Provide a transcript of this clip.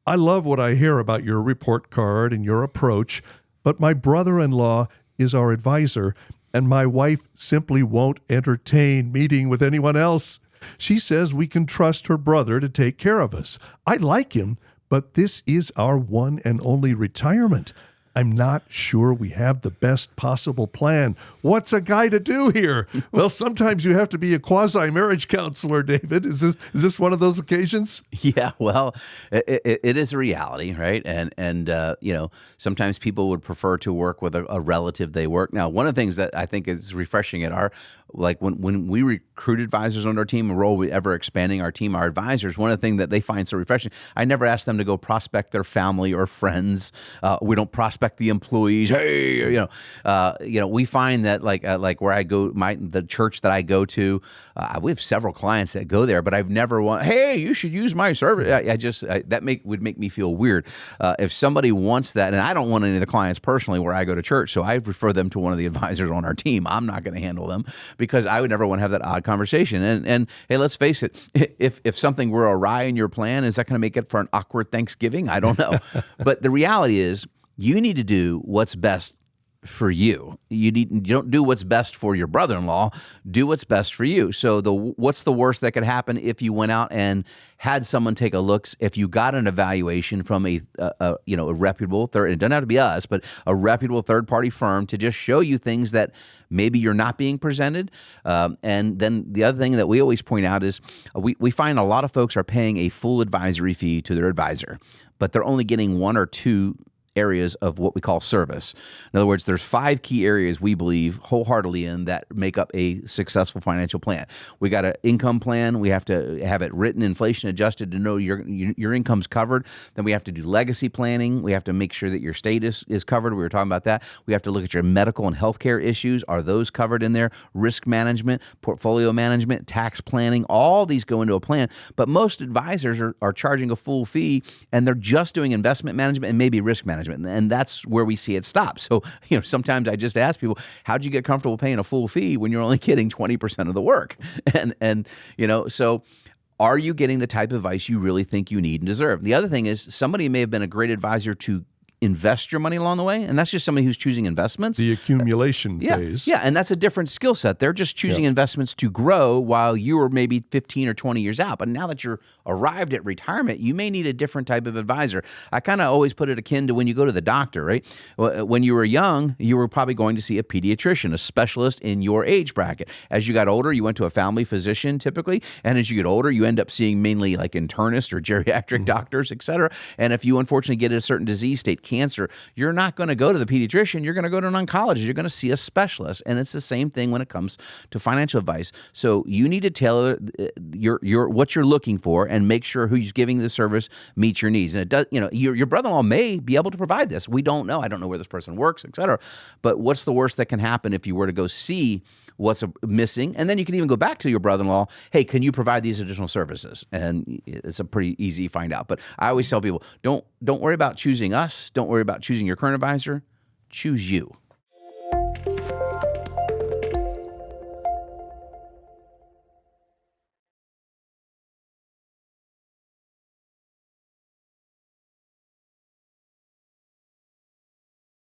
I love what I hear about your report card and your approach, but my brother-in-law is our advisor, and my wife simply won't entertain meeting with anyone else. She says we can trust her brother to take care of us. I like him, but this is our one and only retirement. I'm not sure we have the best possible plan. What's a guy to do here? Well, sometimes you have to be a quasi-marriage counselor, David. Is this one of those occasions? Yeah, well, it is a reality, right? And sometimes people would prefer to work with a relative they work. Now, one of the things that I think is refreshing at when we recruit advisors on our team, and we're ever expanding our team, our advisors, one of the things that they find so refreshing, I never ask them to go prospect their family or friends. We don't prospect the employees. Hey, we find that like where I go, the church that I go to, we have several clients that go there, but I've never hey, you should use my service. Would make me feel weird if somebody wants that, and I don't want any of the clients personally where I go to church, so I refer them to one of the advisors on our team. I'm not going to handle them because I would never want to have that odd conversation. And hey, let's face it, if something were awry in your plan, is that going to make it for an awkward Thanksgiving? I don't know. But the reality is, you need to do what's best for you. You don't do what's best for your brother-in-law. Do what's best for you. So what's the worst that could happen if you went out and had someone take a look? If you got an evaluation from a reputable third, it doesn't have to be us, but a reputable third-party firm to just show you things that maybe you're not being presented. And then the other thing that we always point out is we find a lot of folks are paying a full advisory fee to their advisor, but they're only getting one or two areas of what we call service. In other words, there's 5 key areas we believe wholeheartedly in that make up a successful financial plan. We got an income plan. We have to have it written, inflation adjusted to know your income's covered. Then we have to do legacy planning. We have to make sure that your status is covered. We were talking about that. We have to look at your medical and healthcare issues. Are those covered in there? Risk management, portfolio management, tax planning, all these go into a plan. But most advisors are charging a full fee, and they're just doing investment management and maybe risk management. And that's where we see it stop. So, sometimes I just ask people, how'd you get comfortable paying a full fee when you're only getting 20% of the work? So are you getting the type of advice you really think you need and deserve? The other thing is somebody may have been a great advisor to invest your money along the way, and that's just somebody who's choosing investments. The accumulation phase. Yeah, and that's a different skill set. They're just choosing investments to grow while you were maybe 15 or 20 years out. But now that you're arrived at retirement, you may need a different type of advisor. I kind of always put it akin to when you go to the doctor, right? When you were young, you were probably going to see a pediatrician, a specialist in your age bracket. As you got older, you went to a family physician typically, and as you get older, you end up seeing mainly like internists or geriatric doctors, et cetera. And if you unfortunately get a certain disease state, cancer, you're not going to go to the pediatrician. You're going to go to an oncologist. You're going to see a specialist. And it's the same thing when it comes to financial advice. So you need to tailor your what you're looking for and make sure who's giving the service meets your needs. And it does, your brother-in-law may be able to provide this. We don't know. I don't know where this person works, et cetera. But what's the worst that can happen if you were to go see what's missing? And then you can even go back to your brother-in-law, hey, can you provide these additional services? And it's a pretty easy find out. But I always tell people, don't worry about choosing us. Don't worry about choosing your current advisor. Choose you.